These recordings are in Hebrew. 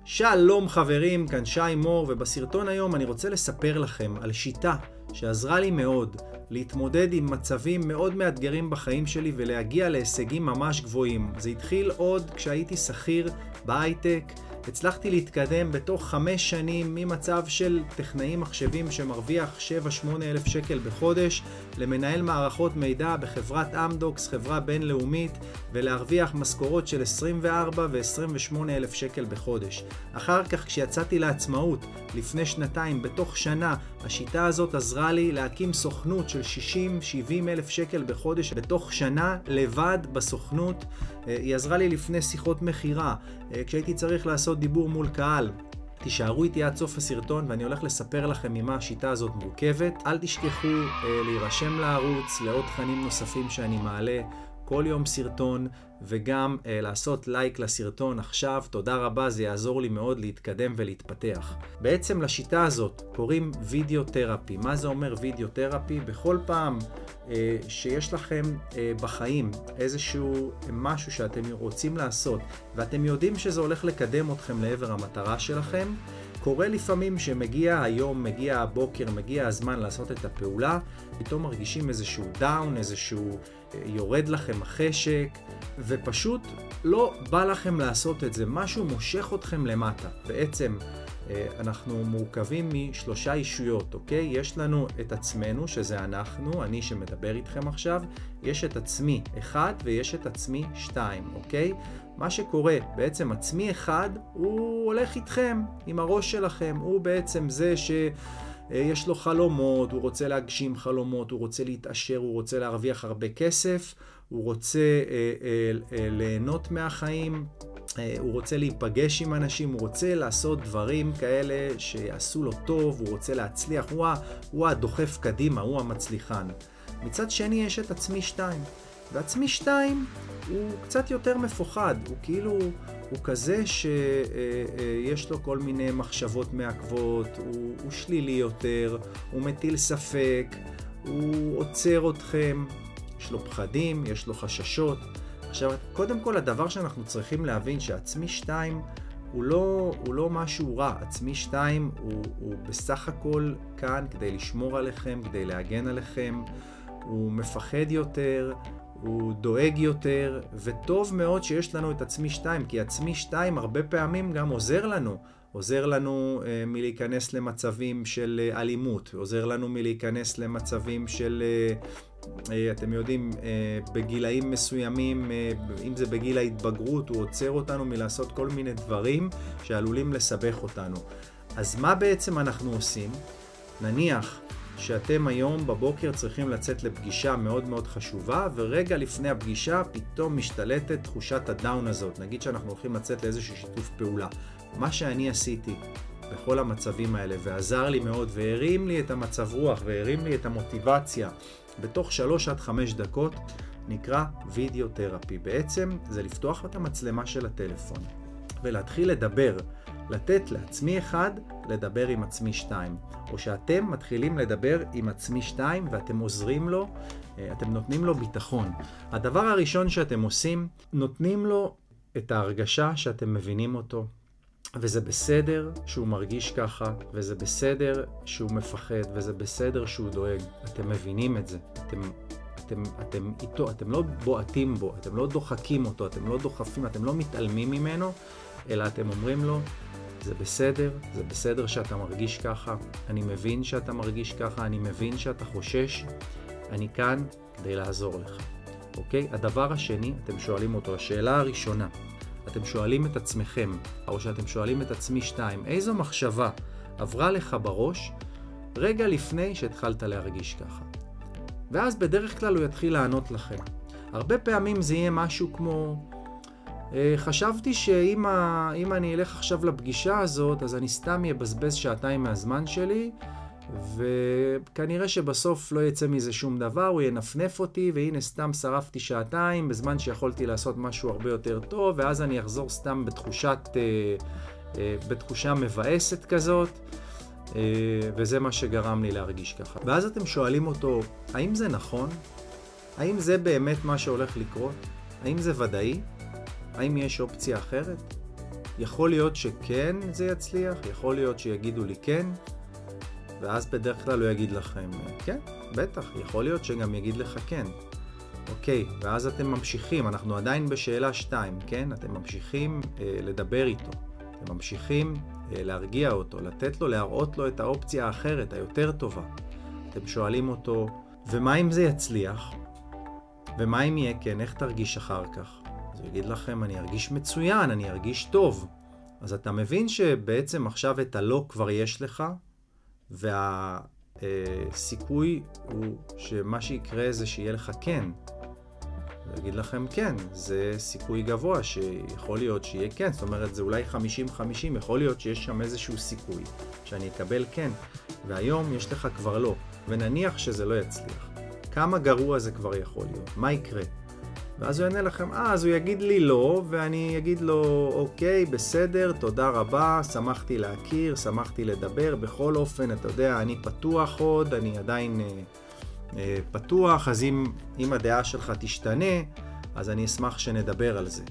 שלום חברים, כאן שי מור, ובסרטון היום אני רוצה לספר לכם על שיטה שעזרה לי מאוד להתמודד עם מצבים מאוד מאתגרים בחיים שלי ולהגיע להישגים ממש גבוהים. זה התחיל עוד כשהייתי שכיר בהייטק. הצלחתי להתקדם בתוך 5 שנים ממצב של טכנאי מחשבים שמרוויח 7-8 אלף שקל בחודש למנהל מערכות מידע בחברת אמדוקס, חברה בינלאומית, ולהרוויח משכורות של 24 ו-28 אלף שקל בחודש. אחר כך כשיצאתי לעצמאות לפני 2 בתוך שנה, השיטה הזאת עזרה לי להקים סוכנות של 60-70 אלף שקל בחודש בתוך שנה לבד בסוכנות. היא עזרה לי לפני שיחות מחירה, כשהייתי צריך לעשות דיבור מול קהל. תישארו איתי עד סוף הסרטון ואני הולך לספר לכם ממה השיטה הזאת מורכבת. אל תשכחו להירשם לערוץ, לעוד תכנים נוספים שאני מעלה, כל יום סרטון, וגם לעשות לייק לסרטון עכשיו. תודה רבה, זה יעזור לי מאוד להתקדם ולהתפתח. בעצם לשיטה הזאת קוראים וידאו תרפי. מה זה אומר וידאו תרפי? בכל פעם שיש לכם בחיים איזשהו משהו שאתם רוצים לעשות ואתם יודעים שזה הולך לקדם אתכם לעבר המטרה שלכם, קורה לפעמים שמגיע היום, מגיע הבוקר, מגיע הזמן לעשות את הפעולה, פתאום מרגישים איזשהו דאון, איזשהו יורד לכם החשק, ופשוט לא בא לכם לעשות את זה, משהו מושך אתכם למטה. בעצם אנחנו מורכבים מ3 אישויות, אוקיי? יש לנו את עצמנו, שזה אנחנו, אני שמדבר איתכם עכשיו, יש את עצמי 1 ויש את עצמי 2, אוקיי? מה שקורה, בעצם עצמי 1 הוא הולך איתכם, עם הראש שלכם, הוא בעצם זה שיש לו חלומות, הוא רוצה להגשים חלומות, הוא רוצה להתעשר, הוא רוצה להרוויח הרבה כסף, הוא רוצה ליהנות מהחיים, הוא רוצה להיפגש עם אנשים, הוא רוצה לעשות דברים כאלה שיעשו לו טוב, הוא רוצה להצליח, הוא הדוחף קדימה, הוא המצליחן. מצד שני יש את עצמי 2, ועצמי 2 הוא קצת יותר מפוחד, הוא כאילו, הוא כזה שיש לו כל מיני מחשבות מעכבות, הוא שלילי יותר, הוא מטיל ספק, הוא עוצר אתכם, יש לו פחדים, יש לו חששות. עכשיו, קודם כל הדבר שאנחנו צריכים להבין שעצמי 2 הוא לא משהו רע. עצמי 2 הוא בסך הכל כאן כדי לשמור עליכם, כדי להגן עליכם. הוא מפחד יותר, הוא דואג יותר, וטוב מאוד שיש לנו את עצמי 2, כי עצמי 2 הרבה פעמים גם עוזר לנו מלהיכנס למצבים של אלימות, עוזר לנו מלהיכנס למצבים של, אתם יודעים, בגילאים מסוימים, אם זה בגיל ההתבגרות, הוא עוצר אותנו מלעשות כל מיני דברים שעלולים לסבך אותנו. אז מה בעצם אנחנו עושים? נניח שאתם היום בבוקר צריכים לצאת לפגישה מאוד מאוד חשובה, ורגע לפני הפגישה פתאום משתלטת תחושת הדאון הזאת. נגיד שאנחנו הולכים לצאת לאיזשהו שיתוף פעולה. מה שאני עשיתי בכל המצבים האלה, ועזר לי מאוד, והרים לי את המצב רוח, והרים לי את המוטיבציה, בתוך 3-5 דקות, נקרא וידאו תרפי. בעצם זה לפתוח את המצלמה של הטלפון, ולהתחיל לדבר. לתת לעצמי 1, לדבר עם עצמי 2. או שאתם מתחילים לדבר עם עצמי 2 ואתם עוזרים לו, אתם נותנים לו ביטחון. הדבר הראשון שאתם עושים, נותנים לו את ההרגשה שאתם מבינים אותו. וזה בסדר שהוא מרגיש ככה, וזה בסדר שהוא מפחד, וזה בסדר שהוא דואג. אתם מבינים את זה. אתם איתו, אתם לא בועטים בו, אתם לא דוחקים אותו, אתם לא דוחפים, אתם לא מתעלמים ממנו, אלא אתם אומרים לו, זה בסדר שאתה מרגיש ככה, אני מבין שאתה מרגיש ככה, אני מבין שאתה חושש, אני כאן כדי לעזור לך. אוקיי? הדבר השני, אתם שואלים אותו, השאלה הראשונה, אתם שואלים את עצמכם, או שאתם שואלים את עצמי 2, איזו מחשבה עברה לך בראש רגע לפני שהתחלת להרגיש ככה? ואז בדרך כלל הוא יתחיל לענות לכם. הרבה פעמים זה יהיה משהו כמו, חשבתי שאם אני אלך עכשיו לפגישה הזאת, אז אני סתם יבזבז 2 מהזמן שלי, וכנראה שבסוף לא יצא מזה שום דבר, הוא ינפנף אותי, והנה סתם שרפתי 2 בזמן שיכולתי לעשות משהו הרבה יותר טוב, ואז אני אחזור סתם בתחושה מבאסת כזאת, וזה מה שגרם לי להרגיש ככה. ואז אתם שואלים אותו, האם זה נכון? האם זה באמת מה שהולך לקרות? האם זה ודאי? האם יש אופציה אחרת? יכול להיות שכן זה יצליח, יכול להיות שיגידו לי כן, ואז בדרך כלל הוא יגיד לכם, כן, בטח, יכול להיות שגם יגיד לך כן. אוקיי, ואז אתם ממשיכים, אנחנו עדיין בשאלה 2, כן? אתם ממשיכים לדבר איתו, אתם ממשיכים להרגיע אותו, לתת לו, להראות לו את האופציה האחרת, היותר טובה. אתם שואלים אותו, ומה אם זה יצליח? ומה אם יהיה כן? איך תרגיש אחר כך? אז הוא יגיד לכם, אני ארגיש מצוין, אני ארגיש טוב. אז אתה מבין שבעצם עכשיו את הלא כבר יש לך, והסיכוי הוא שמה שיקרה זה שיהיה לך כן. הוא יגיד לכם כן, זה סיכוי גבוה שיכול להיות שיהיה כן, זאת אומרת זה אולי 50-50, יכול להיות שיש שם איזשהו סיכוי שאני אקבל כן, והיום יש לך כבר לא, ונניח שזה לא יצליח. כמה גרוע זה כבר יכול להיות? מה יקרה? ואז הוא יענה לכם, אז הוא יגיד לי לא, ואני אגיד לו, אוקיי, בסדר, תודה רבה, שמחתי להכיר, שמחתי לדבר, בכל אופן, אתה יודע, אני פתוח עוד, אני עדיין פתוח, אז אם הדעה שלך תשתנה, אז אני אשמח שנדבר על זה.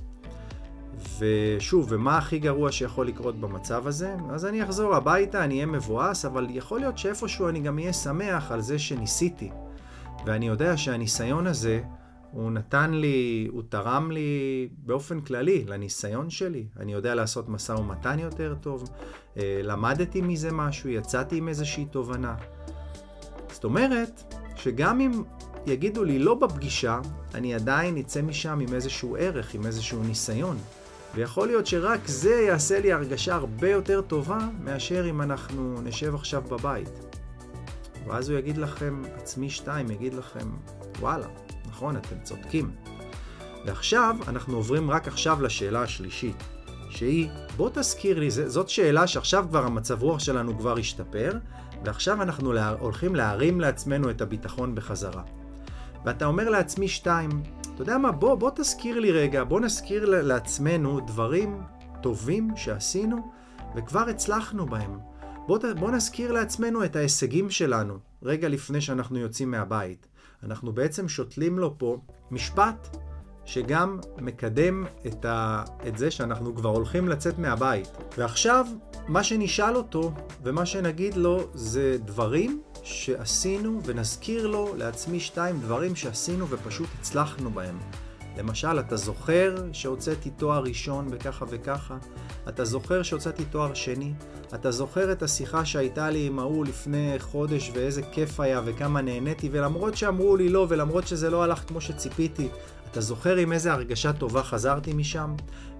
ושוב, ומה הכי גרוע שיכול לקרות במצב הזה? אז אני אחזור הביתה, אני אהיה מבואס, אבל יכול להיות שאיפשהו אני גם אהיה שמח על זה שניסיתי. ואני יודע שהניסיון הזה, הוא נתן לי, הוא תרם לי באופן כללי, לניסיון שלי. אני יודע לעשות משא ומתן יותר טוב, למדתי מזה משהו, יצאתי עם איזושהי תובנה. זאת אומרת, שגם אם יגידו לי לא בפגישה, אני עדיין אצא משם עם איזשהו ערך, עם איזשהו ניסיון. ויכול להיות שרק זה יעשה לי הרגשה הרבה יותר טובה, מאשר אם אנחנו נשב עכשיו בבית. ואז הוא יגיד לכם, עצמי 2 יגיד לכם, וואלה, נכון, אתם צודקים. ועכשיו אנחנו עוברים רק עכשיו לשאלה השלישית, שהיא, בוא תזכיר לי, זאת שאלה שעכשיו כבר המצב רוח שלנו כבר השתפר, ועכשיו אנחנו הולכים להרים לעצמנו את הביטחון בחזרה. ואתה אומר לעצמי 2, אתה יודע מה, בוא תזכיר לי רגע, בוא נזכיר לעצמנו דברים טובים שעשינו, וכבר הצלחנו בהם. בוא נזכיר לעצמנו את ההישגים שלנו, רגע לפני שאנחנו יוצאים מהבית. אנחנו בעצם שותלים לו פה משפט שגם מקדם את זה שאנחנו כבר הולכים לצאת מהבית. ועכשיו, מה שנשאל אותו ומה שנגיד לו זה דברים שעשינו, ונזכיר לו לעצמי 2 דברים שעשינו ופשוט הצלחנו בהם. למשל, אתה זוכר שהוצאתי תואר ראשון וככה וככה? אתה זוכר שהוצאתי תואר שני? אתה זוכר את השיחה שהייתה לי עם ההוא לפני חודש ואיזה כיף היה וכמה נהניתי, ולמרות שאמרו לי לא ולמרות שזה לא הלך כמו שציפיתי, אתה זוכר עם איזה הרגשה טובה חזרתי משם?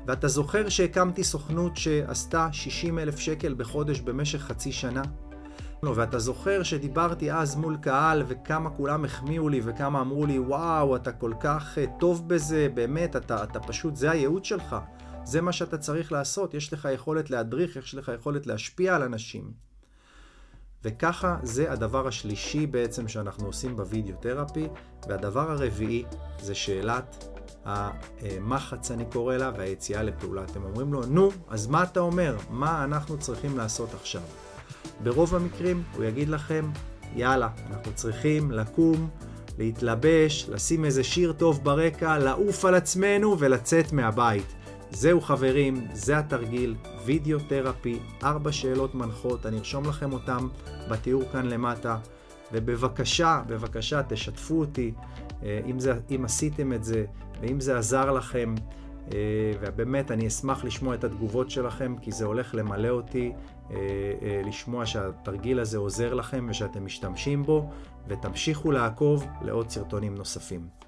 ואתה זוכר שהקמתי סוכנות שעשתה 60,000 שקל בחודש במשך חצי שנה? ואתה זוכר שדיברתי אז מול קהל וכמה כולם החמיאו לי וכמה אמרו לי וואו, אתה כל כך טוב בזה, באמת, אתה פשוט, זה הייעוד שלך, זה מה שאתה צריך לעשות, יש לך יכולת להדריך, יש לך יכולת להשפיע על אנשים. וככה זה הדבר השלישי בעצם שאנחנו עושים בווידאו תרפי, והדבר הרביעי זה שאלת המחץ אני קורא לה והיציאה לפעולה. אתם אומרים לו, נו, אז מה אתה אומר? מה אנחנו צריכים לעשות עכשיו? ברוב המקרים הוא יגיד לכם, יאללה, אנחנו צריכים לקום, להתלבש, לשים איזה שיר טוב ברקע, לעוף על עצמנו ולצאת מהבית. זהו חברים, זה התרגיל, וידאו תרפי, 4 שאלות מנחות, אני ארשום לכם אותם בתיאור כאן למטה, ובבקשה, תשתפו אותי אם עשיתם את זה, ואם זה עזר לכם, ובאמת אני אשמח לשמוע את התגובות שלכם, כי זה הולך למלא אותי, לשמוע שהתרגיל הזה עוזר לכם ושאתם משתמשים בו, ותמשיכו לעקוב לעוד סרטונים נוספים.